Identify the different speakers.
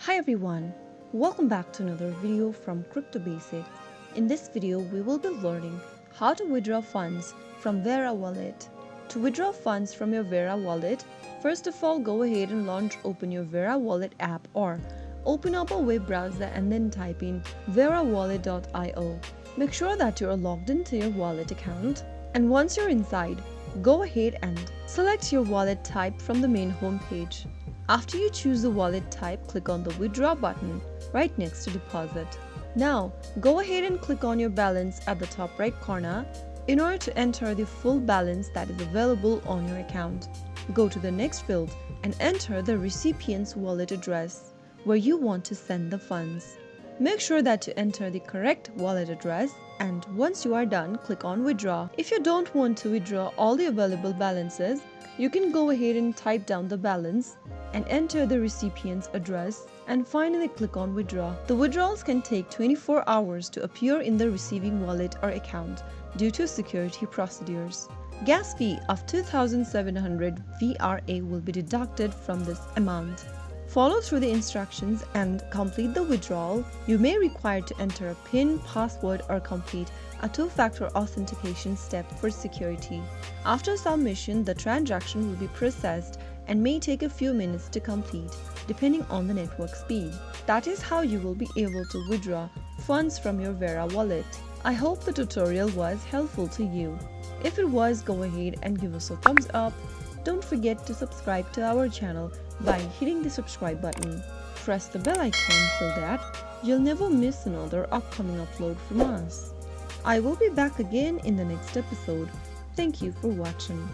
Speaker 1: Hi everyone, welcome back to another video from Crypto Basics. In this video, we will be learning how to withdraw funds from VeraWallet. To withdraw funds from your VeraWallet, first of all go ahead and open your VeraWallet app or open up a web browser and then type in verawallet.io. Make sure that you are logged into your wallet account, and once you're inside, go ahead and select your wallet type from the main home page. After you choose the wallet type, click on the withdraw button right next to deposit. Now, go ahead and click on your balance at the top right corner in order to enter the full balance that is available on your account. Go to the next field and enter the recipient's wallet address where you want to send the funds. Make sure that you enter the correct wallet address, and once you are done, click on withdraw. If you don't want to withdraw all the available balances, you can go ahead and type down the balance and enter the recipient's address and finally click on withdraw. The withdrawals can take 24 hours to appear in the receiving wallet or account due to security procedures. Gas fee of 2,700 VRA will be deducted from this amount. Follow through the instructions and complete the withdrawal. You may require to enter a PIN, password, or complete a two-factor authentication step for security. After submission, the transaction will be processed and may take a few minutes to complete, depending on the network speed. That is how you will be able to withdraw funds from your VeraWallet. I hope the tutorial was helpful to you. If it was, go ahead and give us a thumbs up. Don't forget to subscribe to our channel by hitting the subscribe button. Press the bell icon so that you'll never miss another upcoming upload from us. I will be back again in the next episode. Thank you for watching.